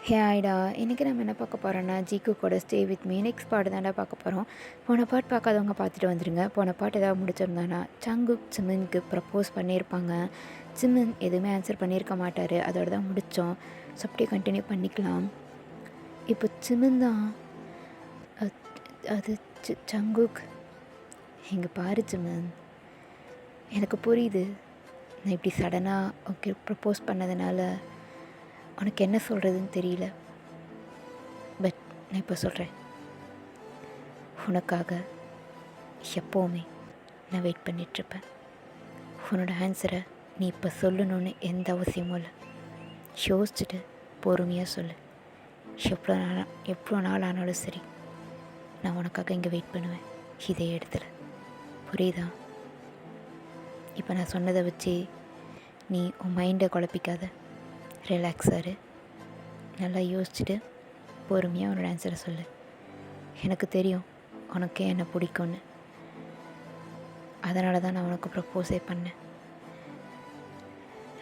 ஹே ஆயிடா, இன்றைக்கி நம்ம என்ன பார்க்க போகிறோன்னா ஜிக்கு கூட ஸ்டே வித் மீ நெக்ஸ்ட் பாட்டு தாண்டா பார்க்க போகிறோம். போன பாட்டு பார்க்காதவங்க பார்த்துட்டு வந்துடுங்க. போன பாட்டு ஏதாவது முடிச்சிருந்தானா சங்குக் சிமினுக்கு ப்ரப்போஸ் பண்ணியிருப்பாங்க. சிமின் எதுவுமே ஆன்சர் பண்ணியிருக்க மாட்டார். அதோட தான் முடித்தோம். ஸோ அப்படியே கண்டினியூ பண்ணிக்கலாம். இப்போ சிமின் தான் அது சங்குக். இங்கே பாரு சிமின், எனக்கு புரியுது நான் இப்படி சடனாக ஓகே ப்ரப்போஸ் பண்ணதுனால உனக்கு என்ன சொல்கிறதுன்னு தெரியல. பட் நான் இப்போ சொல்கிறேன், உனக்காக எப்போவுமே நான் வெயிட் பண்ணிகிட்ருப்பேன். உன்னோட ஆன்சரை நீ இப்போ சொல்லணுன்னு எந்த அவசியமும் இல்லை. யோசிச்சுட்டு பொறுமையாக சொல்லு. எவ்வளோ நாள் ஆனாலும் சரி, நான் உனக்காக இங்கே வெயிட் பண்ணுவேன், இதே இடத்துல. புரியுதா? இப்போ நான் சொன்னதை வச்சு நீ உன் மைண்டை குழப்பிக்காத. ரிலாக்ஸாரு. நல்லா யோசிச்சுட்டு பொறுமையாக உன்னோட ஆன்சரை சொல்லு. எனக்கு தெரியும் உனக்கு என்னை பிடிக்கும்னு. அதனால தான் நான் உனக்கு ப்ரப்போஸே பண்ணேன்.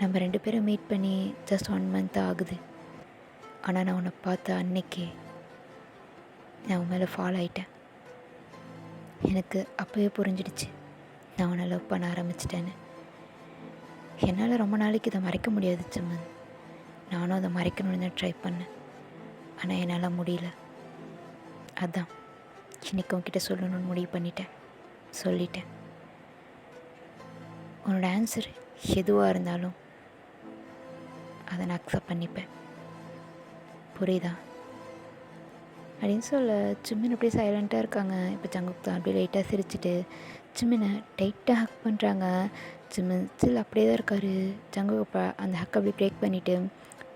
நம்ம 2 பேரும் மீட் பண்ணி ஜஸ்ட் 1 month ஆகுது. ஆனால் நான் உன்னை பார்த்த அன்னைக்கே நான் உன் மேலே ஃபாலோ ஆகிட்டேன். எனக்கு அப்போவே புரிஞ்சிடுச்சு நான் உன்னை லவ் பண்ண ஆரம்பிச்சிட்டேன்னு. என்னால் ரொம்ப நாளைக்கு இதை மறைக்க முடியாது சிம்மன். நானும் அதை மறைக்கணும்னு தான் ட்ரை பண்ணேன். ஆனால் என்னால் முடியல. அதான் இன்றைக்கி உன்கிட்ட சொல்லணும்னு முடிவு பண்ணிட்டேன். சொல்லிட்டேன். உன்னோட ஆன்சர் எதுவாக இருந்தாலும் அதை நான் அக்செப்ட் பண்ணிப்பேன். புரியுதா? அப்படின்னு சொல்ல சிம்மின் அப்படியே சைலண்ட்டாக இருக்காங்க. இப்போ சங்குக் தான் அப்படியே லைட்டாக சிரிச்சிட்டு சிம்மினை டைட்டாக ஹக் பண்ணுறாங்க. சிம்மின் ஸ்டில் அப்படியே தான் இருக்கார். சங்குக் அப்போ அந்த ஹக் அப்படி பிரேக் பண்ணிவிட்டு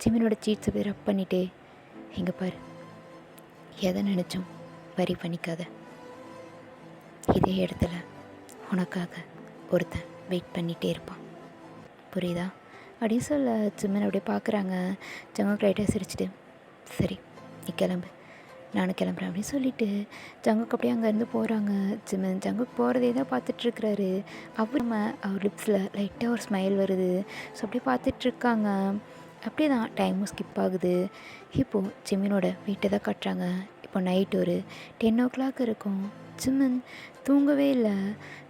சிம்மினோட சீட்ஸை அப்படியே ரப் பண்ணிவிட்டு, இங்கே பாரு, எதை நினச்சோம் வரி பண்ணிக்காத. இதே இடத்துல உனக்காக ஒருத்தன் வெயிட் பண்ணிகிட்டே இருப்பான். புரியுதா? அப்படின்னு சொல்ல சிம்மின் அப்படியே பார்க்குறாங்க. சங்குக் லைட்டாக சிரிச்சிட்டு, சரி நீ கிளம்பு, நானும் கிளம்புறேன் அப்படின்னு சொல்லிவிட்டு சங்குக் அப்படியே அங்கேருந்து போகிறாங்க. சிம்மன் சங்குக் போகிறதே தான் பார்த்துட்ருக்குறாரு. அவர் லிப்ஸில் லைட்டாக ஒரு ஸ்மைல் வருது. ஸோ அப்படியே பார்த்துட்ருக்காங்க. அப்படியே தான் டைமும் ஸ்கிப் ஆகுது. இப்போது சிம்மினோட வீட்டை தான் காட்டுறாங்க. இப்போ நைட் ஒரு 10 o'clock இருக்கும். சிம்மன் தூங்கவே இல்லை.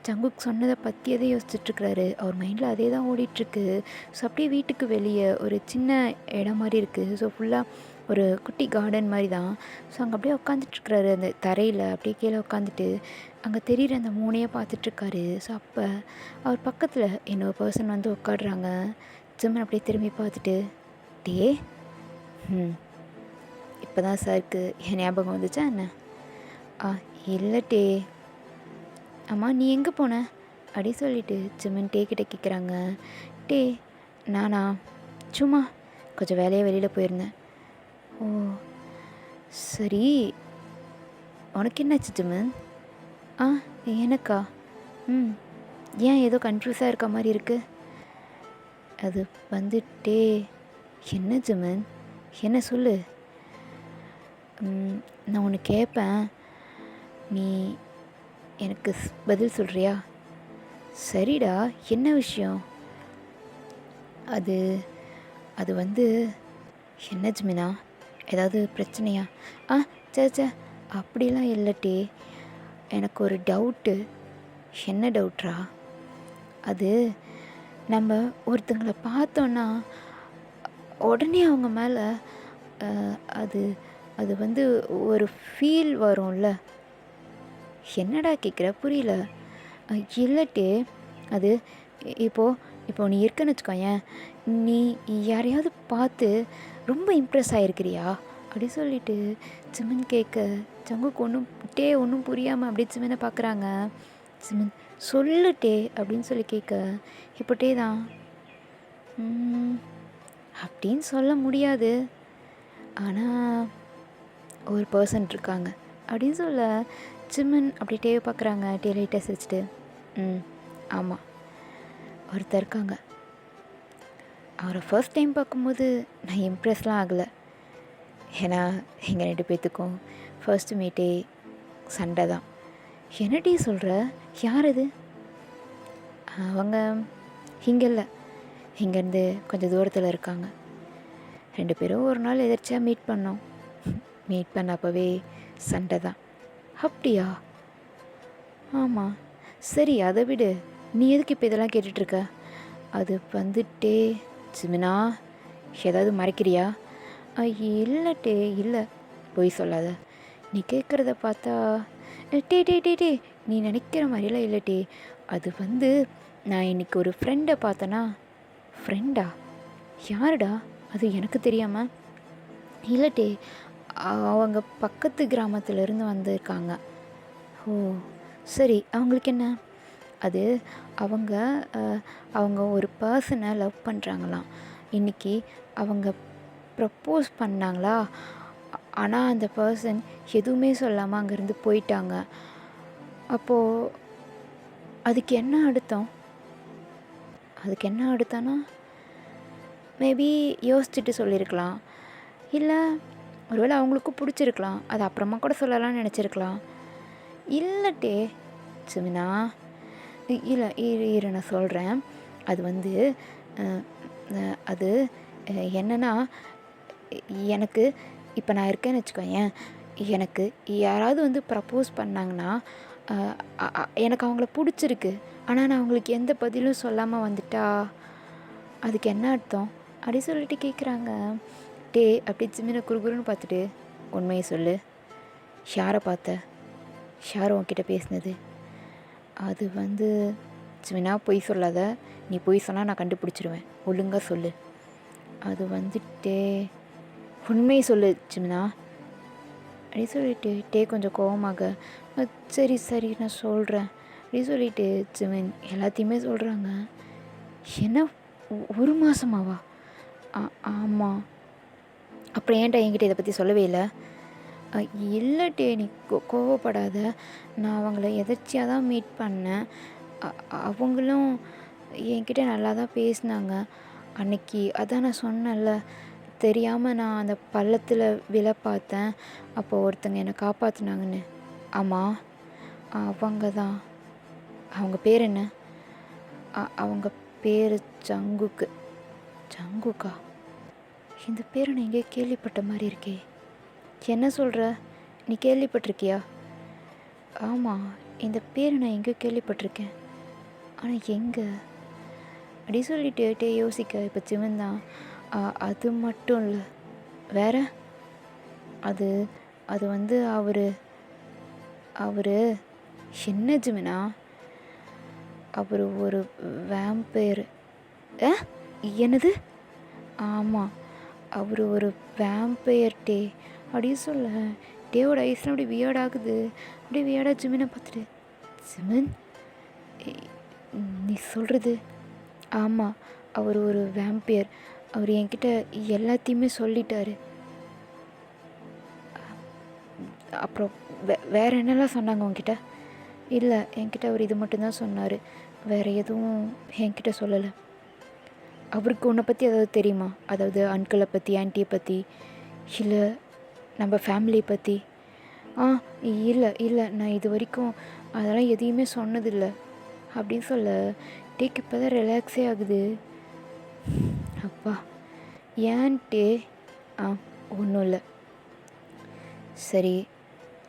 சங்குக் சொன்னதை பற்றியதே யோசிச்சுட்ருக்கிறாரு. அவர் மைண்டில் அதே தான் ஓடிட்டுருக்கு. ஸோ அப்படியே வீட்டுக்கு வெளியே ஒரு சின்ன இடம் மாதிரி இருக்குது. ஸோ ஃபுல்லாக ஒரு குட்டி கார்டன் மாதிரி தான். ஸோ அங்கே அப்படியே உட்காந்துட்ருக்குறாரு. அந்த தரையில் அப்படியே கீழே உட்காந்துட்டு அங்கே தெரிகிற அந்த மூணையே பார்த்துட்ருக்காரு. ஸோ அப்போ அவர் பக்கத்தில் இன்னொரு பர்சன் வந்து உட்காடுறாங்க. சிம்மன் அப்படியே திரும்பி பார்த்துட்டு, டே இப்போ தான் சாருக்கு என் ஞாபகம் வந்துச்சா என்ன? இல்லை டே. ஆமாம் நீ எங்கே போன அப்படி சொல்லிவிட்டு சிம்மன் டே கிட்ட கேட்குறாங்க. டே நானா சும்மா கொஞ்சம் வேலையாக வெளியில் போயிருந்தேன். ஓ சரி, உனக்கு என்னாச்சு சிம்மன்? எனக்கா? ஏன் ஏதோ கன்ஃபியூஸாக இருக்க மாதிரி இருக்குது? அது வந்துட்டே. என்ன சிம்மன், என்ன சொல்லு. நான் ஒன்று கேட்பேன், நீ எனக்கு பதில் சொல்கிறியா? சரிடா, என்ன விஷயம்? அது அது வந்து என்ன ஜிமினா, ஏதாவது பிரச்சனையா? சே அப்படிலாம் இல்லட்டே. எனக்கு ஒரு டவுட்டு. என்ன டவுட்ரா? அது நம்ம ஒருத்தங்களை பார்த்தோன்னா உடனே அவங்க மேலே அது அது வந்து ஒரு ஃபீல் வரும்ல. என்னடா கேட்குற, புரியல. இல்லட்டே, அது இப்போ நீ இருக்குன்னு வச்சுக்கோயேன், நீ யாரையாவது பார்த்து ரொம்ப இம்ப்ரெஸ் ஆகிருக்கிறியா அப்படி சொல்லிட்டு சிம்மன் கேட்க சங்குக்கு ஒன்றும் புரியாமல் அப்படியே சிம்மனை பார்க்குறாங்க. சிம்மன் சொல்லுட்டே அப்படின்னு சொல்லி கேட்க, இப்போ டே தான் அப்படின்னு சொல்ல முடியாது, ஆனால் ஒரு பர்சன் இருக்காங்க அப்படின்னு சொல்ல சிம்மன் அப்படி டேவை பார்க்குறாங்க. டே லைட்டாக சிரிச்சிட்டு, ஆமாம் ஒருத்தர் இருக்காங்க. அவரை ஃபர்ஸ்ட் டைம் பார்க்கும்போது நான் இம்ப்ரெஸ்லாம் ஆகலை. ஏன்னா எங்கள் 2 பேர்த்துக்கும் ஃபர்ஸ்ட்டு மீட்டே சண்டை தான். என்னடி சொல்கிற? யார் அது? அவங்க இங்கே இல்லை, இங்கேருந்து கொஞ்சம் தூரத்தில் இருக்காங்க. 2 பேரும் ஒரு நாள் எதிர்ச்சியாக மீட் பண்ணோம். மீட் பண்ண அப்போவே சண்டை தான். அப்படியா? ஆமாம். சரி அதை விடு, நீ எதுக்கு இப்போ இதெல்லாம் கேட்டுட்ருக்க? அது வந்துட்டே ஜிமினா, ஏதாவது மறைக்கிறியா? இல்லட்டே, இல்லை. பொய் சொல்லாத. நீ கேட்குறத பார்த்தா டே, நீ நினைக்கிற மாதிரிலாம் இல்லட்டே. அது நான் இன்னைக்கு ஒரு ஃப்ரெண்டை பார்த்தேனா. ஃப்ரெண்டா? யாருடா? அது எனக்கு தெரியாம? இல்லட்டே, அவங்க பக்கத்து கிராமத்துலேருந்து வந்திருக்காங்க. ஓ சரி, அவங்களுக்கு என்ன? அது அவங்க அவங்க ஒரு பர்சனை லவ் பண்ணுறாங்களாம். இன்றைக்கி அவங்க ப்ரப்போஸ் பண்ணாங்களா. ஆனால் அந்த பர்சன் எதுவுமே சொல்லாமல் அங்கேருந்து போயிட்டாங்க. அப்போது அதுக்கு என்ன அர்த்தம்? அதுக்கு என்ன அர்த்தம்னா, மேபி யோசிச்சுட்டு சொல்லியிருக்கலாம். இல்லை, ஒருவேளை அவங்களுக்கும் பிடிச்சிருக்கலாம், அது அப்புறமா கூட சொல்லலாம்னு நினச்சிருக்கலாம். இல்லட்டே சுமினா, இல்லை இரு நான் சொல்கிறேன். அது அது என்னென்னா, எனக்கு இப்போ நான் இருக்கேன்னு வச்சுக்கோயேன். எனக்கு யாராவது ப்ரப்போஸ் பண்ணாங்கன்னா, எனக்கு அவங்கள பிடிச்சிருக்கு, ஆனால் நான் அவங்களுக்கு எந்த பதிலும் சொல்லாமல் வந்துட்டா அதுக்கு என்ன அர்த்தம் அப்படி சொல்லிட்டு கேட்குறாங்க. அப்படி ஜிமினை குறுகுறுன்னு பார்த்துட்டு, உண்மையை சொல்லு, யாரை பார்த்த? யார் உன்கிட்ட பேசுனது? அது ஜிமினா, பொய் சொல்லாத. நீ பொய் சொன்னால் நான் கண்டுபிடிச்சிடுவேன். ஒழுங்காக சொல்லு. அது உண்மையை சொல்லு ஜிமினா அப்படி சொல்லிட்டு கொஞ்சம் கோவமாக, சரி நான் சொல்கிறேன் அப்படி சொல்லிட்டு ஜிமின் எல்லாத்தையுமே சொல்கிறாங்க. என்ன, 1 மாதமாவா? ஆமாம். அப்புறம் ஏன்டா என்கிட்ட இதை பற்றி சொல்லவே இல்லை? இல்லட்டே, நீ கோவப்படாத. நான் அவங்கள எதர்ச்சியாக தான் மீட் பண்ணேன். அவங்களும் என்கிட்ட நல்லா தான் பேசினாங்க அன்னைக்கு. அதான் நான் சொன்னேன்ல, தெரியாமல் நான் அந்த பள்ளத்தில் விழ பார்த்தேன். அப்போது ஒருத்தங்க என்னை காப்பாற்றினாங்கன்னு. ஆமாம், அவங்க தான். அவங்க பேர் என்ன? அவங்க பேர் ஜங்குக்கு. ஜங்குக்கா? இந்த பேரை நான் எங்கேயோ கேள்விப்பட்ட மாதிரி இருக்கே. என்ன சொல்கிற? நீ கேள்விப்பட்டிருக்கியா? ஆமாம், இந்த பேரை நான் எங்கேயோ கேள்விப்பட்டிருக்கேன், ஆனால் எங்கே அப்படி சொல்லிட்டு யோசிக்க இப்போ ஜிமன் தான். அது மட்டும் இல்லை, வேற? அது அவர் என்ன ஜிமினா? அவர் ஒரு வேம்பயர். என்னது? ஆமாம், அவர் ஒரு வேம்பயர் அப்படின்னு சொல்ல டேவோட ஐஸ்லாம் அப்படி வியர்டாகுது. அப்படியே வியர்டாக ஜிமினை பார்த்துட்டு, ஜிமின் நீ சொல்கிறது? ஆமாம், அவர் ஒரு வேம்பயர். அவர் என்கிட்ட எல்லாத்தையுமே சொல்லிட்டாரு. அப்புறம் வேறு என்னெல்லாம் சொன்னாங்க உங்ககிட்ட? இல்லை, என்கிட்ட அவர் இது மட்டும்தான் சொன்னார், வேறு எதுவும் என்கிட்ட சொல்லலை. அவருக்கு உன்னை பற்றி ஏதாவது தெரியுமா? அதாவது அங்கிளை பற்றி, ஆன்ட்டியை பற்றி, இல்லை நம்ம ஃபேமிலியை பற்றி? இல்லை நான் இது வரைக்கும் அதெல்லாம் எதையுமே சொன்னதில்லை அப்படின்னு சொல்ல டேக்கு இப்போ தான் ரிலாக்ஸே ஆகுது. அப்பா, ஏன்ட்டே? ஒன்றும் இல்லை. சரி,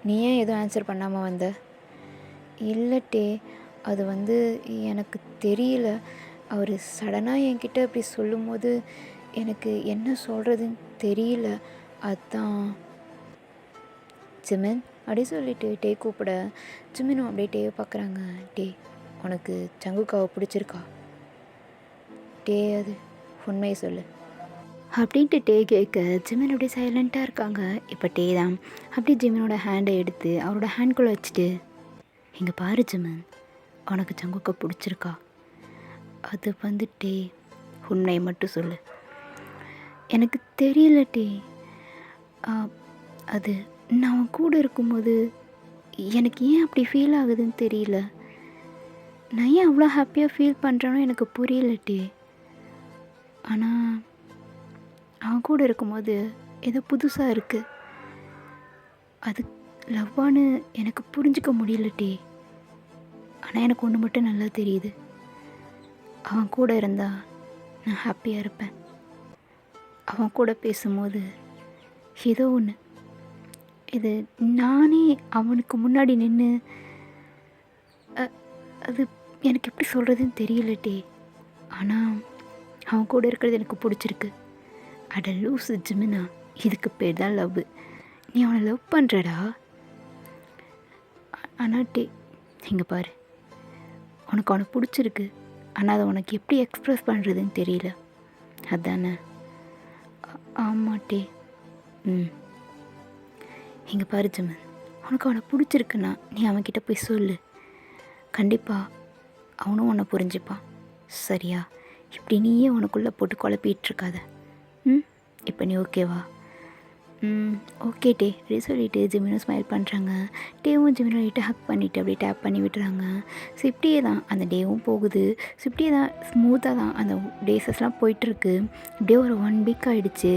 நீ ஏன் எதுவும் ஆன்சர் பண்ணாமல் வந்த? இல்லட்டே, அது எனக்கு தெரியல. அவர் சடனாக என்கிட்ட அப்படி சொல்லும்போது எனக்கு என்ன சொல்கிறதுன்னு தெரியல, அதான். ஜிமின் அப்படி சொல்லிட்டு கூப்பிட ஜிமினும் அப்படியே பார்க்குறாங்க. உனக்கு ஜங்குக்காவை பிடிச்சிருக்கா? அது உண்மையை சொல்லு அப்படின்ட்டு கேட்க ஜிமின் அப்படியே சைலண்ட்டாக இருக்காங்க. இப்போ தான் அப்படியே ஜிமினோட ஹேண்டை எடுத்து அவரோட ஹேண்ட்குள்ளே வச்சுட்டு, இங்கே பாரு ஜிமின், உனக்கு ஜங்குக்கா பிடிச்சிருக்கா? அது உண்மையை மட்டும் சொல்லு. எனக்கு தெரியல அது நான் அவன் கூட இருக்கும்போது எனக்கு ஏன் அப்படி ஃபீல் ஆகுதுன்னு தெரியல. நான் ஏன் அவ்வளோ ஹாப்பியாக ஃபீல் பண்ணுறேனோ எனக்கு புரியல ஆனால் அவன் கூட இருக்கும்போது ஏதோ புதுசாக இருக்குது. அது லவ்வான்னு எனக்கு புரிஞ்சிக்க முடியல ஆனால் எனக்கு ஒன்று மட்டும் நல்லா தெரியுது, அவன் கூட இருந்தால் நான் ஹாப்பியாக இருப்பேன். அவன் கூட பேசும்போது ஏதோ ஒன்று, இது நானே அவனுக்கு முன்னாடி நின்று அது எனக்கு எப்படி சொல்கிறதுன்னு தெரியலட்டே. ஆனால் அவன் கூட இருக்கிறது எனக்கு பிடிச்சிருக்கு. அட லூசு ஜிமினா, இதுக்கு பேர் தான் லவ். நீ அவனை லவ் பண்ணுறடா. ஆனால் டே, இங்கே பாரு, உனக்கு அவனை பிடிச்சிருக்கு, ஆனால் அதை உனக்கு எப்படி எக்ஸ்ப்ரெஸ் பண்ணுறதுன்னு தெரியல, அதானே? ஆமாட்டே. இங்கே பாரு ஜிமன், உனக்கு அவனை பிடிச்சிருக்குன்னா நீ அவன்கிட்ட போய் சொல்லு. கண்டிப்பாக அவனும் உன்னை புரிஞ்சுப்பான், சரியா? இப்படி நீயே உனக்குள்ளே போட்டு குழப்பிகிட்ருக்காத. இப்போ நீ ஓகேவா? ஓகே டே அப்படி சொல்லிவிட்டு ஜிமினும் ஸ்மைல் பண்ணுறாங்க. டேவும் ஜிமினும் லைட்டாக ஹக் பண்ணிவிட்டு அப்படியே டேப் பண்ணி விட்டுறாங்க. ஸோ இப்படியே தான் அந்த டேவும் போகுது. ஸோ இப்படியே தான் ஸ்மூத்தாக தான் அந்த டேஸஸ்லாம் போயிட்டுருக்கு. இப்படியே ஒரு 1 வீக் ஆகிடுச்சு.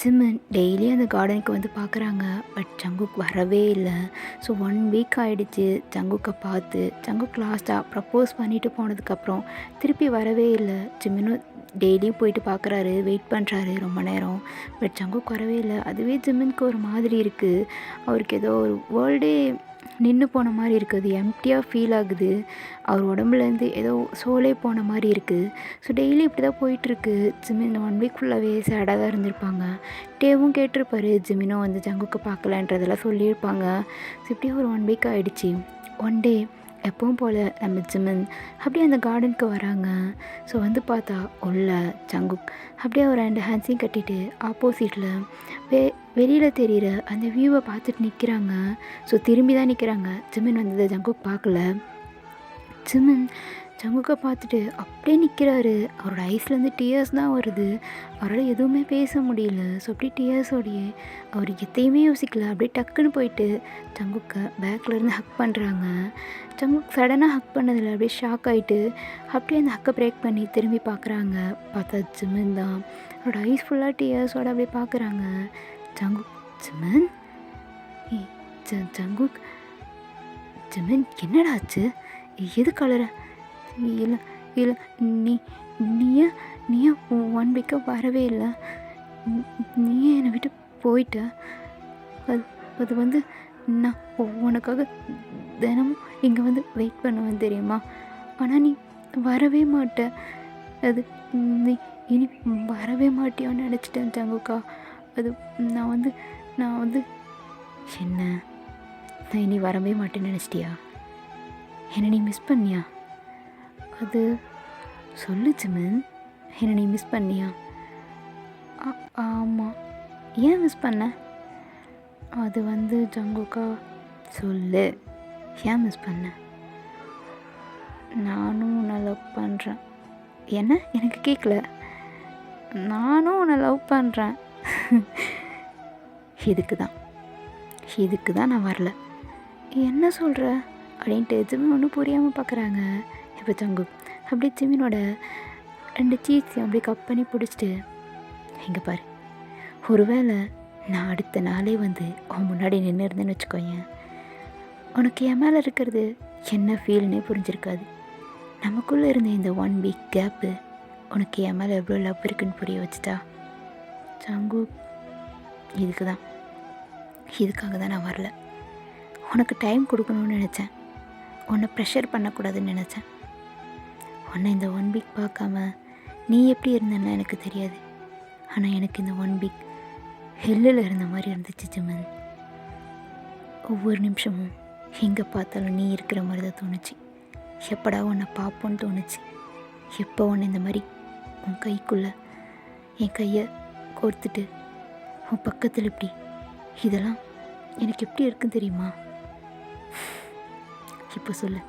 ஜிமின் டெய்லி அந்த கார்டனுக்கு வந்து பார்க்குறாங்க, பட் ஜங்குக் வரவே இல்லை. ஸோ 1 வீக் ஆகிடுச்சு ஜங்குக்கை பார்த்து. ஜங்குக் லாஸ்ட்டாக ப்ரப்போஸ் பண்ணிவிட்டு போனதுக்கப்புறம் திருப்பி வரவே இல்லை. ஜிமினும் டெய்லியும் போயிட்டு பார்க்குறாரு, வெயிட் பண்ணுறாரு ரொம்ப நேரம், பட் ஜங்குக் வரவே இல்லை. அதுவே ஜிமினுக்கு ஒரு மாதிரி இருக்குது. அவருக்கு ஏதோ ஒரு வேர்ல்டே நின்று போன மாதிரி இருக்குது, எம்டியாக ஃபீல் ஆகுது. அவர் உடம்புலேருந்து ஏதோ சோலே போன மாதிரி இருக்குது. ஸோ டெய்லி இப்படி தான் போயிட்டுருக்கு. ஜிமின் 1 வீக் ஃபுல்லாகவே சேடாக தான் இருந்திருப்பாங்க. டேவும் கேட்டிருப்பாரு, ஜிமினும் வந்து ஜங்குக்கை பார்க்கலன்றதெல்லாம் சொல்லியிருப்பாங்க. ஸோ இப்படியே ஒரு 1 வீக் ஆகிடுச்சு. ஒன் டே எப்பவும் போல் நம்ம ஜிமின் அப்படியே அந்த கார்டனுக்கு வராங்க. ஸோ வந்து பார்த்தா உள்ள ஜங்குக் அப்படியே ஒரு 2 ஹேண்ட்ஸையும் கட்டிட்டு ஆப்போசிட்டில் வெளியில் தெரிகிற அந்த வியூவை பார்த்துட்டு நிற்கிறாங்க. ஸோ திரும்பி தான் நிற்கிறாங்க. ஜிமின் வந்ததை ஜங்குக் பார்க்கல. ஜிமின் ஜங்குக்கை பார்த்துட்டு அப்படியே நிற்கிறாரு. அவரோட ஐஸ்லேருந்து டியர்ஸ் தான் வருது. அவரால் எதுவுமே பேச முடியல. ஸோ அப்படியே டியர்ஸோடையே அவர் எதையுமே யோசிக்கல. அப்படியே டக்குன்னு போயிட்டு ஜங்குக்கை பேக்லேருந்து ஹக் பண்ணுறாங்க. ஜங்குக் சடனாக ஹக் பண்ணதில் அப்படியே ஷாக் ஆகிட்டு அப்படியே அந்த ஹக்கை பிரேக் பண்ணி திரும்பி பார்க்குறாங்க. பார்த்தா ஜிமின் தான். அவரோட ஐஸ் ஃபுல்லாக டியர்ஸோடு அப்படியே பார்க்குறாங்க. ஜங்குக், ஜிமின், ஜங்குக், ஜிமின் என்னடா ஆச்சு? எது கலர? இல்லை இல்லை, நீயே 1 வீக்காக வரவே இல்லை. நீயே என்னை விட்டு போயிட்ட. அது வந்து நான் உனக்காக தினமும் இங்கே வந்து வெயிட் பண்ணுவேன் தெரியுமா? ஆனால் நீ வரவே மாட்ட. அது நீ இனி வரவே மாட்டியோன்னு நினச்சிட்டேன் ஜங்குக்கா. அது நான் வந்து என்ன, நான் இனி வரவே மாட்டேன்னு நினச்சிட்டியா? என்னை நீ மிஸ் பண்ணியா? அது சொல்லு ஜிமின், என்னை நீ மிஸ் பண்ணியா? ஆமாம். ஏன் மிஸ் பண்ண? அது வந்து ஜங்குக்கா, சொல்லு, ஏன் மிஸ் பண்ண? நானும் உன்னை லவ் பண்ணுறேன். என்ன? எனக்கு கேட்கல. நானும் உன்னை லவ் பண்ணுறேன். இதுக்கு தான் நான் வரல. என்ன சொல்கிற அப்படின்ட்டு ஜிமின் ஒன்றும் புரியாமல் பார்க்குறாங்க. இப்போ ஜங்குக் அப்படியே ஜிமினோட 2 சீட்ஸையும் அப்படியே கப் பண்ணி பிடிச்சிட்டு, இங்கே பாரு, ஒருவேளை நான் அடுத்த நாளே வந்து அவன் முன்னாடி நின்று இருந்தேன்னு வச்சுக்கோங்க, உனக்கு என் மேலே இருக்கிறது என்ன ஃபீல்னே புரிஞ்சிருக்காது. நமக்குள்ளே இருந்த இந்த 1 வீக் கேப்பு உனக்கு என் மேலே எவ்வளோ லவ் இருக்குன்னு புரிய வச்சுட்டா ஜங்குக். இதுக்காக தான் நான் வரல. உனக்கு டைம் கொடுக்கணும்னு நினச்சேன். உன்னை ப்ரெஷர் பண்ணக்கூடாதுன்னு நினச்சேன். உன்னை இந்த 1 வீக் பார்க்காம நீ எப்படி இருந்தேன்னா எனக்கு தெரியாது. ஆனால் எனக்கு இந்த 1 வீக் ஹெல்லில் இருந்த மாதிரி இருந்துச்சு ஜிமின். ஒவ்வொரு நிமிஷமும் எங்கே பார்த்தாலும் நீ இருக்கிற மாதிரி தான் தோணுச்சு. எப்படா உன்னை பார்ப்போன்னு தோணுச்சு. எப்போ உன்னை இந்த மாதிரி உன் கைக்குள்ளே என் கையை கோர்த்துட்டு உன் பக்கத்தில் இப்படி, இதெல்லாம் எனக்கு எப்படி இருக்குன்னு தெரியுமா? இப்போ சொல்லு,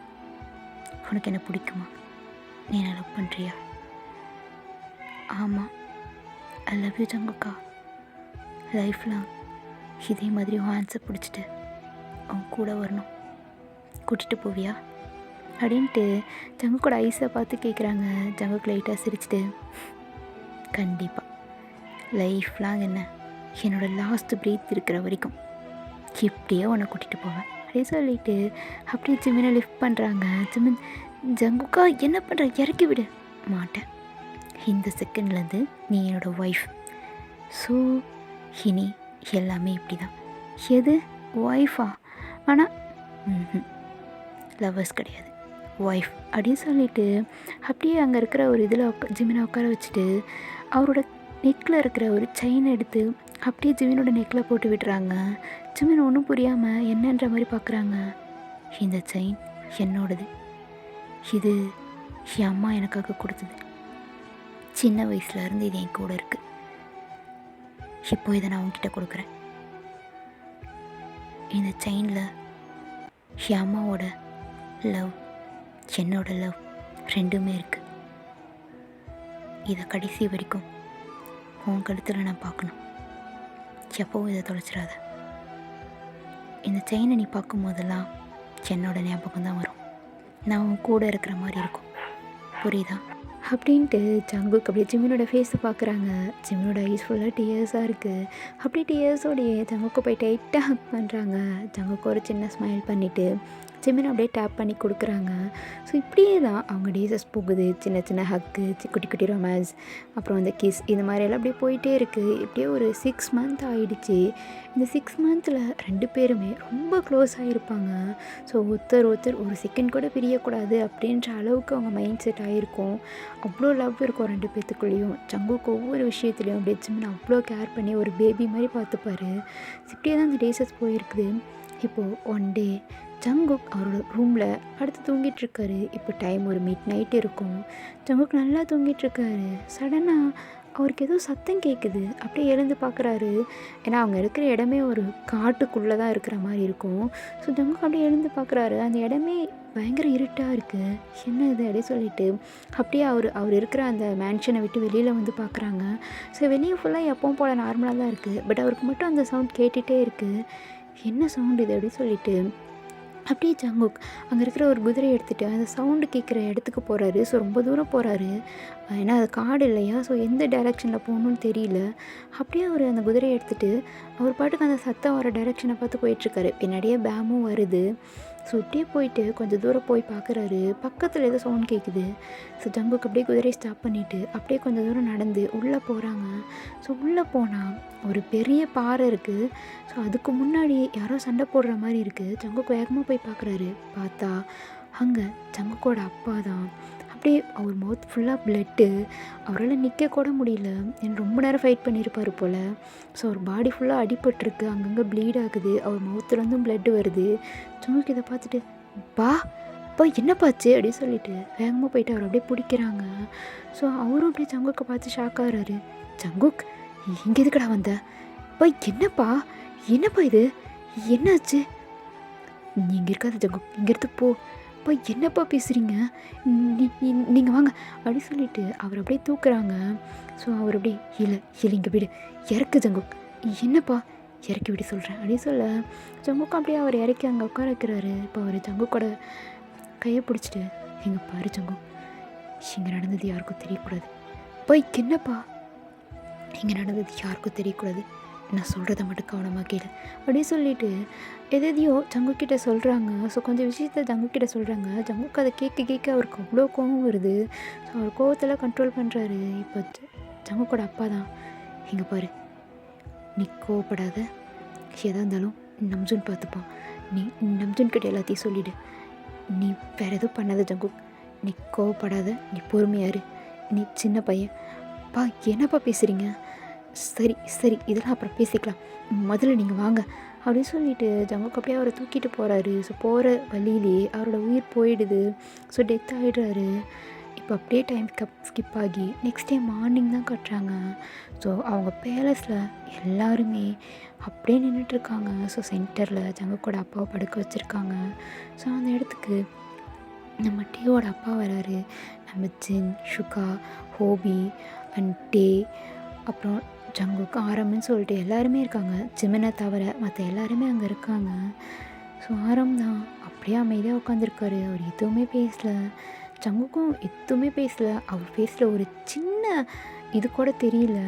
உனக்கு என்ன பிடிக்குமா? நீ என்ன லவ் பண்ணுறியா? ஆமாம், ஐ லவ் யூ ஜங்குக்கா. லைஃப்லாம் இதே மாதிரி உன் ஆன்சர் பிடிச்சிட்டு அவன் கூட வரணும். கூட்டிகிட்டு போவியா அப்படின்ட்டு ஜங்குக்கோட ஐஸை பார்த்து கேட்குறாங்க. ஜங்குக்கு லைட்டாக சிரிச்சிட்டு, கண்டிப்பாக லைஃப்லாம் என்ன, என்னோடய லாஸ்ட் பிரீத் இருக்கிற வரைக்கும் இப்படியே உன்னை கூட்டிகிட்டு போவேன் அப்படியே சொல்லிவிட்டு அப்படியே ஜிமினை லிஃப்ட் பண்ணுறாங்க. ஜிமின், ஜங்குக்கா என்ன பண்ணுற, இறக்கி விடு. மாட்டேன். இந்த செகண்ட்லேருந்து நீ என்னோடய ஒய்ஃப். ஸோ இனி எல்லாமே இப்படி தான். எது ஒய்ஃபா? ஆனால் லவ்வர்ஸ் கிடையாது, ஒய்ஃப் அப்படின்னு சொல்லிட்டு அப்படியே அங்கே இருக்கிற ஒரு இதில் ஜிமினை உட்கார வச்சுட்டு அவரோட நெக்கில் இருக்கிற ஒரு செயின் எடுத்து அப்படியே ஜிமினோட நெக்கில் போட்டு விடுறாங்க. ஜிமின் ஒன்றும் புரியாமல் என்னன்ற மாதிரி பார்க்குறாங்க. இந்த செயின் என்னோடது, இது என் அம்மா எனக்காக கொடுத்தது, சின்ன வயசுலேருந்து இது என் கூட இருக்குது, இப்போ இதை நான் உங்ககிட்ட கொடுக்குறேன். இந்த செயினில் என் அம்மாவோட லவ், என்னோட லவ் ரெண்டுமே இருக்குது. இதை கடைசி வரைக்கும் உன் கழுத்தில் நான் பார்க்கணும், எப்போவும் இதை தொலைச்சிடாத. இந்த செயினை நீ பார்க்கும் போதெல்லாம் என்னோட ஞாபகம் தான் வரும், நான் உன் கூட இருக்கிற மாதிரி இருக்கும், புரியுதா? அப்படின்ட்டு ஜங்குக் அப்படியே ஜிமினோட ஃபேஸை பார்க்குறாங்க. ஜிமினோட ஐஸ் ஃபுல்லாக டியர்ஸாக இருக்குது. அப்படியே டியர்ஸோடையே ஜங்குக்கு போய் டைட்டாக ஹக் பண்ணுறாங்க. ஜங்குக்கு ஒரு சின்ன ஸ்மைல் பண்ணிவிட்டு ஜிமின் அப்படியே டேப் பண்ணி கொடுக்குறாங்க. ஸோ இப்படியே தான் அவங்க டேஸஸ் போகுது. சின்ன சின்ன ஹக்கு, குட்டி குட்டி ரொமான்ஸ், அப்புறம் அந்த கிஸ், இந்த மாதிரியெல்லாம் அப்படியே போயிட்டே இருக்குது. இப்படியே ஒரு 6 மந்த் ஆகிடுச்சு. இந்த 6 மந்தில் 2 பேருமே ரொம்ப க்ளோஸ் ஆகிருப்பாங்க. ஸோ ஒருத்தர் ஒரு செகண்ட் கூட பிரியக்கூடாது அப்படின்ற அளவுக்கு அவங்க மைண்ட் செட் ஆகிருக்கும். அவ்வளோ லவ் இருக்கும் 2 பேர்த்துக்குள்ளேயும். ஜங்குக்கு ஒவ்வொரு விஷயத்துலையும் அப்படியே ஜிமின் அவ்வளோ கேர் பண்ணி ஒரு பேபி மாதிரி பார்த்துப்பாரு. இப்படியே தான் அந்த டேஸஸ் போயிருக்குது. இப்போது ஒன் டே ஜங்குக் அவரோட ரூமில் படுத்து தூங்கிட்டுருக்காரு. இப்போ டைம் ஒரு மிட் நைட் இருக்கும். ஜங்குக் நல்லா தூங்கிட்டுருக்காரு. சடனாக அவருக்கு ஏதோ சத்தம் கேட்குது. அப்படியே எழுந்து பார்க்குறாரு. ஏன்னா அவங்க இருக்கிற இடமே ஒரு காட்டுக்குள்ளே தான் இருக்கிற மாதிரி இருக்கும். ஸோ ஜங்குக் அப்படியே எழுந்து பார்க்குறாரு. அந்த இடமே பயங்கர இருட்டாக இருக்குது. என்ன இது அப்படியே சொல்லிட்டு அப்படியே அவர் இருக்கிற அந்த மேன்ஷனை விட்டு வெளியில் வந்து பார்க்குறாங்க. ஸோ வெளியே ஃபுல்லாக எப்பவும் போல் நார்மலாக தான் இருக்குது. பட் அவருக்கு மட்டும் அந்த சவுண்ட் கேட்டுகிட்டே இருக்குது. என்ன சவுண்ட் இது அப்படின்னு சொல்லிட்டு அப்படியே ஜங்குக் அங்கே இருக்கிற ஒரு குதிரையை எடுத்துகிட்டு அந்த சவுண்டு கேட்குற இடத்துக்கு போகிறாரு. ஸோ ரொம்ப தூரம் போகிறாரு. ஏன்னா அது காடு இல்லையா, ஸோ எந்த டைரெக்ஷனில் போகணுன்னு தெரியல. அப்படியே அவர் அந்த குதிரையை எடுத்துகிட்டு அவர் பாட்டுக்கு அந்த சத்தம் வர டைரெக்ஷனை பார்த்து போயிட்டுருக்காரு. பின்னாடியே பேமும் வருது. ஸோ இப்படியே போயிட்டு கொஞ்சம் தூரம் போய் பார்க்குறாரு. பக்கத்தில் ஏதோ சவுண்ட் கேட்குது. ஸோ ஜங்குக் அப்படியே குதிரையை ஸ்டாப் பண்ணிவிட்டு அப்படியே கொஞ்சம் தூரம் நடந்து உள்ளே போகிறாங்க. ஸோ உள்ளே போனால் ஒரு பெரிய பாறை இருக்குது. ஸோ அதுக்கு முன்னாடி யாரோ சண்டை போடுற மாதிரி இருக்குது. ஜங்குக் வேகமாக போய் பார்க்குறாரு. பார்த்தா அங்கே ஜங்குக்கோட அப்பா தான். அப்படியே அவர் மவுத் ஃபுல்லாக ப்ளட்டு. அவரால் நிற்க கூட முடியல. எனக்கு ரொம்ப நேரம் ஃபைட் பண்ணியிருப்பார் போல். ஸோ அவர் பாடி ஃபுல்லாக அடிபட்டிருக்கு. அங்கங்கே ப்ளீட் ஆகுது. அவர் மவுத்துலேருந்தும் ப்ளட்டு வருது. ஜங்குக் இதை பார்த்துட்டு அப்பா என்னப்பாச்சு அப்படின்னு சொல்லிட்டு வேகமாக போயிட்டு அவர் அப்படியே பிடிக்கிறாங்க. ஸோ அவரும் அப்படியே ஜங்குக்கை பார்த்து ஷாக் ஆகிறாரு. ஜங்குக், இங்கே எதுக்கடா வந்த? என்னப்பா இது, என்னாச்சு? நீ இங்கே இருக்காது ஜங்குக், இங்கேருந்து போ. என்னப்பா பேசுகிறீங்க, நீங்கள் வாங்க அப்படின்னு சொல்லிட்டு அவர் அப்படியே தூக்குறாங்க. ஸோ அவர் அப்படியே இல்லை இங்கே விடு, இறக்கு ஜங்குக். என்னப்பா, இறக்கி விட சொல்கிறேன் அப்படின்னு சொல்ல ஜங்குக் அப்படியே அவர் இறக்கி அங்கே உட்கார வைக்கிறாரு. இப்போ அவர் ஜங்குக்கோட கையை பிடிச்சிட்டு, எங்கே பாரு ஜங்குக், இங்கே நடந்தது யாருக்கும் தெரியக்கூடாது. என்னப்பா, இங்கே நடந்தது யாருக்கும் தெரியக்கூடாது, நான் சொல்கிறத மட்டும் கவனமாக கேளு அப்படின்னு சொல்லிட்டு எதையோ ஜங்குக்கிட்ட சொல்கிறாங்க. ஸோ கொஞ்சம் விஷயத்த ஜங்குக்கிட்ட சொல்கிறாங்க. ஜங்குக்கு அதை கேட்க அவருக்கு அவ்வளோ கோவம் வருது. ஸோ அவர் கோவத்தில் கண்ட்ரோல் பண்ணுறாரு. இப்போ ஜங்குக்கோட அப்பா தான், இங்கே பாரு, நீ கோவப்படாத, எதாக இருந்தாலும் நம்ஜுன் பார்த்துப்பான், நீ நம்ஜுன்கிட்ட எல்லாத்தையும் சொல்லிவிடு, நீ வேறு எதுவும் பண்ணாத ஜங்குக், நீ கோவப்படாத, நீ பொறுமையாரு, நீ சின்ன பையன். என்னப்பா பேசுகிறீங்க? சரி இதெல்லாம் அப்புறம் பேசிக்கலாம், முதல்ல நீங்கள் வாங்க அப்படின்னு சொல்லிட்டு ஜங்குக் அப்படியே அவரை தூக்கிட்டு போகிறாரு. ஸோ போகிற வழியிலே அவரோட உயிர் போயிடுது. ஸோ டெத் ஆகிடுறாரு. இப்போ அப்படியே டைம் ஸ்கிப் ஆகி நெக்ஸ்ட் டே மார்னிங் தான் கட்டுறாங்க. ஸோ அவங்க பேலஸில் எல்லாருமே அப்படியே நின்றுட்டுருக்காங்க. ஸோ சென்டரில் ஜங்குக்கோட அப்பாவை படுக்க வச்சுருக்காங்க. ஸோ அந்த இடத்துக்கு நம்ம டேவோட அப்பா வராரு. நம்ம ஜின், ஷுகா, ஹோபி அண்ட் டே, அப்புறம் ஜங்குக், ஆரம்னு சொல்லிட்டு எல்லாருமே இருக்காங்க. ஜிமினை தவிர மற்ற எல்லாருமே அங்கே இருக்காங்க. ஸோ ஆரம் தான் அப்படியே அமைதியாக உட்காந்துருக்காரு. அவர் எதுவுமே பேசலை. ஜங்குக்கும் எதுவுமே பேசலை. அவர் ஃபேஸில் ஒரு சின்ன இது கூட தெரியல.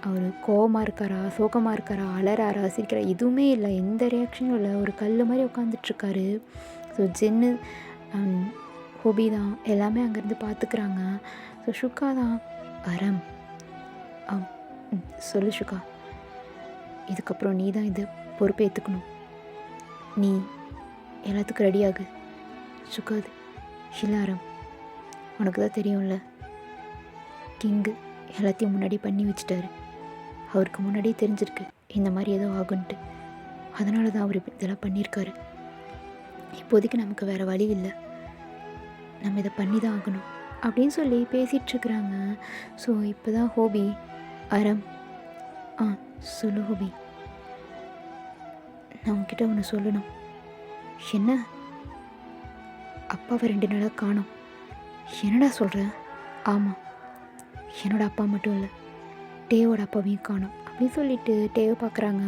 அவர் கோவமாக இருக்காரா, சோகமாக இருக்காரா, அலறாரா, சிரிக்கிறா, எதுவுமே இல்லை. எந்த ரியாக்ஷனும் இல்லை. ஒரு கல் மாதிரி உட்காந்துட்ருக்காரு. ஸோ ஜின்னு ஹோபி தான் எல்லாமே அங்கேருந்து பார்த்துக்கிறாங்க. ஸோ ஷுக்கா தான், ஆரம் சொல்லு ஷுகா. இதுக்கப்புறம் நீ தான் இதை பொறுப்பை ஏற்றுக்கணும். நீ எல்லாத்துக்கும் ரெடியாகு ஷுகா. அது ஹிலாரம், உனக்கு தான் தெரியும்ல, கிங்கு எல்லாத்தையும் முன்னாடி பண்ணி வச்சுட்டாரு. அவருக்கு முன்னாடியே தெரிஞ்சிருக்கு இந்த மாதிரி ஏதோ ஆகுன்ட்டு. அதனால தான் அவர் இதெல்லாம் பண்ணியிருக்காரு. இப்போதைக்கு நமக்கு வேறு வழி இல்லை, நம்ம இதை பண்ணி தான் ஆகணும் அப்படின்னு சொல்லி பேசிகிட்ருக்குறாங்க. ஸோ இப்போ தான் ஹோபி அறம் சொல்லு ஹோபி, நான் உங்ககிட்ட ஒன்று சொல்லணும். என்ன? அப்பாவை 2 நாளாக காணோம். என்னடா சொல்கிற? ஆமாம், என்னோடய அப்பா மட்டும் இல்லை, டேவோட அப்பாவையும் காணோம் அப்படின்னு சொல்லிட்டு டேவை பார்க்குறாங்க.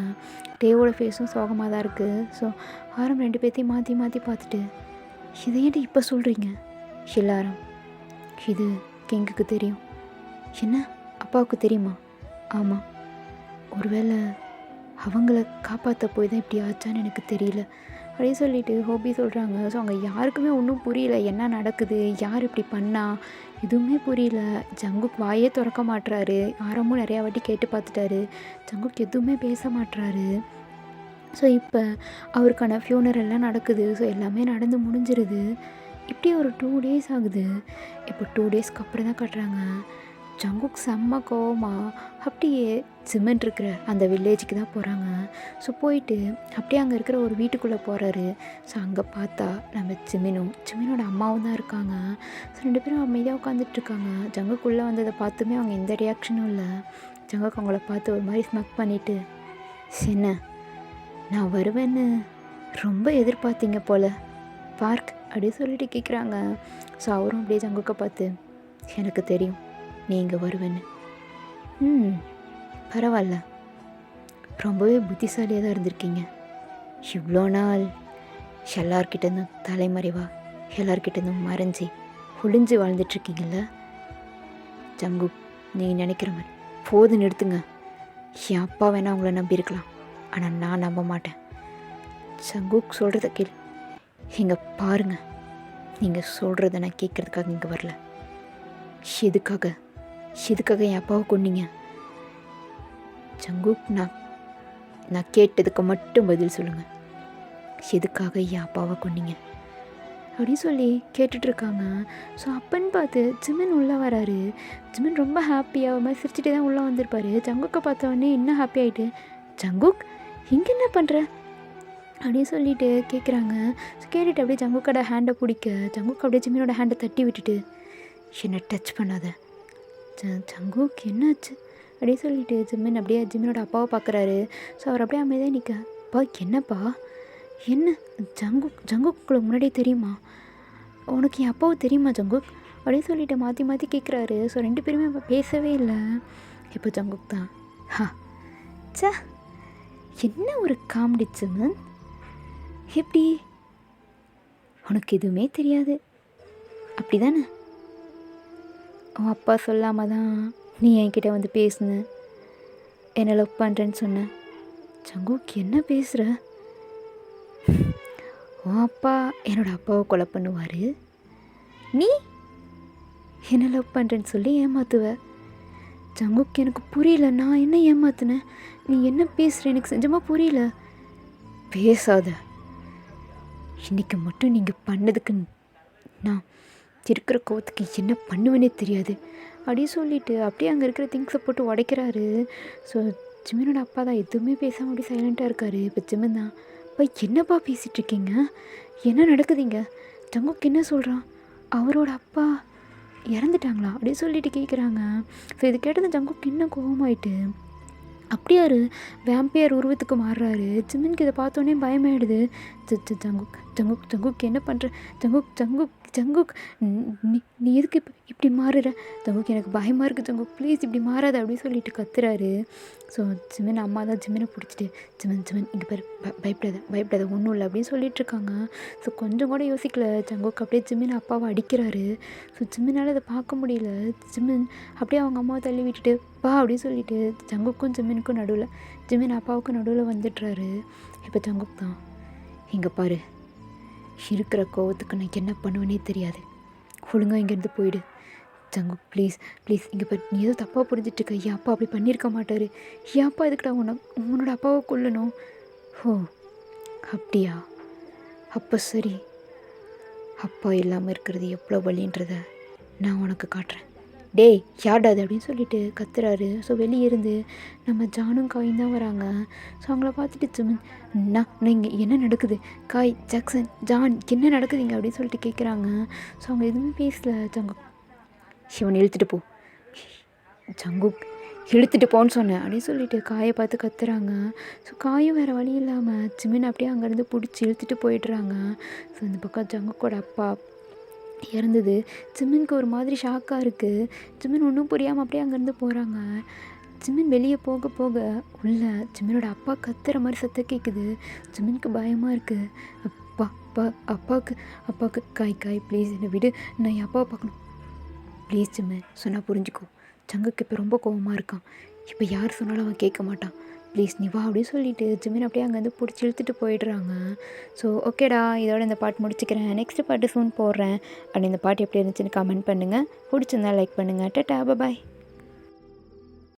டேவோட ஃபேஸும் சோகமாக தான் இருக்குது. ஸோ ஆரம் 2 பேர்த்தையும் மாற்றி மாற்றி பார்த்துட்டு, இதை ஏன்ட்டு இப்போ சொல்கிறீங்க? எல்லாரும் இது கிங்குக்கு தெரியும். என்ன, அப்பாவுக்கு தெரியுமா? ஆமாம், ஒருவேளை அவங்கள காப்பாற்ற போய் தான் இப்படி ஆச்சான்னு எனக்கு தெரியல அப்படின்னு சொல்லிட்டு ஹோபி சொல்கிறாங்க. ஸோ அங்கே யாருக்குமே ஒன்றும் புரியல, என்ன நடக்குது, யார் இப்படி பண்ணா, எதுவுமே புரியல. ஜங்குக் வாயே திறக்க மாட்டுறாரு. ஆரமும் நிறையா வாட்டி கேட்டு பார்த்துட்டாரு. ஜங்குக் எதுவுமே பேச மாட்டுறாரு. ஸோ இப்போ அவருக்கான ஃபியூனரெல்லாம் நடக்குது. ஸோ எல்லாமே நடந்து முடிஞ்சிருது. இப்படி ஒரு 2 days ஆகுது. இப்போ 2 daysக்கு அப்புறம் தான் காட்டுறாங்க. ஜங்குக் செம்ம கோவமா அப்படியே சிமெண்ட் இருக்கிற அந்த வில்லேஜுக்கு தான் போகிறாங்க. ஸோ போயிட்டு அப்படியே அங்கே இருக்கிற ஒரு வீட்டுக்குள்ளே போகிறாரு. ஸோ அங்கே பார்த்தா நம்ம சிமினோட அம்மாவும் தான் இருக்காங்க. ஸோ 2 பேரும் அமைதியாக உட்காந்துட்ருக்காங்க. ஜங்குக்குள்ளே வந்ததை பார்த்துமே அவங்க எந்த ரியாக்ஷனும் இல்லை. ஜங்குக் அவங்கள பார்த்து ஒரு மாதிரி ஸ்மக் பண்ணிவிட்டு, என்ன நான் வருவேன்னு ரொம்ப எதிர்பார்த்தீங்க போல் பார்க் அப்படின்னு சொல்லிட்டு கேட்குறாங்க. ஸோ அவரும் அப்படியே ஜங்குக்கை பார்த்து, எனக்கு தெரியும் நீ இங்கே வருவேன்னு. பரவாயில்ல, ரொம்பவே புத்திசாலியாக தான் இருந்திருக்கீங்க. இவ்வளோ நாள் எல்லார்கிட்டேருந்தும் தலைமறைவா, எல்லார்கிட்டேருந்தும் மறைஞ்சி ஒளிஞ்சு வாழ்ந்துட்டுருக்கீங்கள ஜங்குக். நீங்கள் நினைக்கிற மாதிரி போதும் நிறுத்துங்க. என் அப்பா வேணால் உங்களை நம்பியிருக்கலாம், ஆனால் நான் நம்ப மாட்டேன். ஜங்குக் சொல்கிறத கேள். இங்கே பாருங்க, நீங்கள் சொல்கிறத நான் கேட்குறதுக்காக இங்கே வரல. எதுக்காக என் அப்பாவை கொன்னீங்க? ஜங்குக், நான் கேட்டதுக்கு மட்டும் பதில் சொல்லுங்கள். எதுக்காக என் அப்பாவை கொன்னீங்க அப்படின்னு சொல்லி கேட்டுட்ருக்காங்க. ஸோ அப்பன்னு பார்த்து ஜிமின் உள்ளே வராரு. ஜிமின் ரொம்ப ஹாப்பியாக ஒரு மாதிரி சிரிச்சுட்டே தான் உள்ளே வந்திருப்பார். ஜங்குக்கை பார்த்தோடனே இன்னும் ஹாப்பி ஆகிட்டு, ஜங்குக் இங்கே என்ன பண்ணுற அப்படின்னு சொல்லிட்டு கேட்குறாங்க. ஸோ கேட்டுட்டு அப்படியே ஜங்குக்கோட ஹேண்டை பிடிக்க, ஜங்குக் அப்படியே ஜிமினோட ஹேண்டை தட்டி விட்டுட்டு, என்னை டச் பண்ணாத ஜங்குக், என்னாச்சு அப்படின்னு சொல்லிட்டு ஜிமின் அப்படியே ஜிமினோட அப்பாவை பார்க்குறாரு. ஸோ அவர் அப்படியே அமைதியாக நிற்க, அப்பா என்னப்பா, என்ன ஜங்குக்குள்ள முன்னாடியே தெரியுமா? உனக்கு என் அப்பாவை தெரியுமா ஜங்குக் அப்படின்னு சொல்லிட்டு மாற்றி மாற்றி கேட்குறாரு. ஸோ 2 பேருமே அப்போ பேசவே இல்லை. இப்போ ஜங்குக் தான், என்ன ஒரு காமெடி ஜிமின், எப்படி உனக்கு எதுவுமே தெரியாது அப்படி தானே? உன் அப்பா சொல்லாமல் தான் நீ என்கிட்ட வந்து பேசுன, என்னை லவ் பண்ணுறேன்னு சொன்ன. ஜங்குக், என்ன பேசுகிற? உன் அப்பா என்னோடய அப்பாவை கொலை பண்ணுவார், நீ என்னை லவ் பண்ணுறேன்னு சொல்லி ஏமாத்துவ. ஜங்குக், எனக்கு புரியல, நான் என்ன ஏமாத்துனேன்? நீ என்ன பேசுகிற? எனக்கு செஞ்சமாக புரியல. பேசாத, இன்றைக்கி மட்டும் நீங்கள் பண்ணதுக்கு நான் இருக்கிற கோவத்துக்கு என்ன பண்ணுவேனே தெரியாது அப்படின்னு சொல்லிட்டு அப்படியே அங்கே இருக்கிற திங்ஸை போட்டு உடைக்கிறாரு. ஸோ ஜிமினோட அப்பா தான் எதுவுமே பேசாமல் அப்படி சைலண்ட்டாக இருக்கார். இப்போ ஜிமின் தான், அப்பா என்னப்பா பேசிகிட்ருக்கீங்க, என்ன நடக்குதுங்க? ஜங்குக் என்ன சொல்கிறான், அவரோட அப்பா இறந்துட்டாங்களா அப்படின்னு சொல்லிட்டு கேட்குறாங்க. ஸோ இது கேட்டது ஜங்குக் இன்னும் கோவமாயிட்டு அப்படியே ஒரு வேம்பியர் உருவத்துக்கு மாறுறாரு. ஜிமினுக்கு இதை பார்த்தோன்னே பயமாயிடுது. ஜங்குக் என்ன பண்ணுற? ஜங்குக் நீ எதுக்கு இப்படி மாறுற? ஜங்குக், எனக்கு பயமாக இருக்குது ஜங்குக், ப்ளீஸ் இப்படி மாறாத அப்படின்னு சொல்லிட்டு கத்துறாரு. ஸோ ஜிமின் அம்மா தான் ஜிமினை பிடிச்சிட்டு, ஜிமின் இங்கே பேர் பயப்படாத ஒன்றும் இல்லை அப்படின்னு சொல்லிகிட்ருக்காங்க. ஸோ கொஞ்சம் கூட யோசிக்கல ஜங்குக், அப்படியே ஜிமின் அப்பாவை அடிக்கிறாரு. ஸோ ஜிமினால் அதை பார்க்க முடியல. ஜிமின் அப்படியே அவங்க அம்மாவை தள்ளி விட்டுட்டு பா அப்படின்னு சொல்லிட்டு ஜங்குக்கும் ஜிமினுக்கும் நடுவில், ஜிமின் அப்பாவுக்கும் நடுவில் வந்துடுறாரு. இப்போ ஜங்குக் தான், இங்கே பாரு, இருக்கிற கோவத்துக்கு நான் என்ன பண்ணுவேனே தெரியாது, ஒழுங்காக இங்கேருந்து போயிடு, ஜங்கு ப்ளீஸ் ப்ளீஸ் இங்கே பாரு, நீ ஏதோ தப்பாக புரிஞ்சிட்ருக்க. என் அப்பா அப்படி பண்ணியிருக்க மாட்டார். என் அப்பா எதுக்குடா உன்னோட அப்பாவை கொல்லணும்? ஓ அப்படியா? அப்போ சரி, அப்பா இல்லாமல் இருக்கிறது எவ்வளோ வலின்றத நான் உனக்கு காட்டுறேன். டேய் யார்டா அது அப்படின்னு சொல்லிட்டு கத்துறாரு. ஸோ வெளியே இருந்து நம்ம ஜானும் காயும் தான் வராங்க. ஸோ அவங்கள பார்த்துட்டு சிமன், நான் இங்கே என்ன நடக்குது, காய், ஜாக்சன், ஜான் என்ன நடக்குதுங்க அப்படின்னு சொல்லிட்டு கேட்குறாங்க. ஸோ அவங்க எதுவுமே பேசல. ஜங்கு, இவனை இழுத்துட்டு போ, ஜங்கு இழுத்துட்டு போன்னு சொன்னேன் அப்படின்னு சொல்லிட்டு காயை பார்த்து கத்துறாங்க. ஸோ காயும் வேறு வழி இல்லாமல் சிமின் அப்படியே அங்கேருந்து பிடிச்சி இழுத்துட்டு போயிடுறாங்க. ஸோ இந்த பக்கம் ஜங்குக்கோட அப்பா இறந்தது. ஜிமினுக்கு ஒரு மாதிரி ஷாக்காக இருக்குது. ஜிமின் ஒன்றும் புரியாமல் அப்படியே அங்கேருந்து போகிறாங்க. ஜிமின் வெளியே போக போக உள்ள ஜிமினோட அப்பா கத்துற மாதிரி சத்தம் கேட்குது. ஜிமினுக்கு பயமாக இருக்குது. அப்பா அப்பா அப்பாவுக்கு அப்பாவுக்கு காய் காய் ப்ளீஸ் என்னை விடு, நான் என் அப்பாவை பார்க்கணும் ப்ளீஸ் ஜிமின், சொன்னால் புரிஞ்சுக்கோ. ஜங்குக்கு இப்போ ரொம்ப கோவமாக இருக்கான். இப்போ யார் சொன்னாலும் அவன் கேட்க மாட்டான். ப்ளீஸ் நீ வா அப்படின்னு சொல்லிட்டு ஜிமின் அப்படியே அங்கேருந்து பிடிச்சி இழுத்துட்டு போயிடுறாங்க. ஸோ ஓகேடா, இதோட இந்த பாட்டு முடிச்சுக்கிறேன். நெக்ஸ்ட் பாட்டு சூன் போடுறேன். அப்படி இந்த பாட்டு எப்படி இருந்துச்சுன்னு கமெண்ட் பண்ணுங்கள். பிடிச்சிருந்தா லைக் பண்ணுங்கள். டாடா பாய்.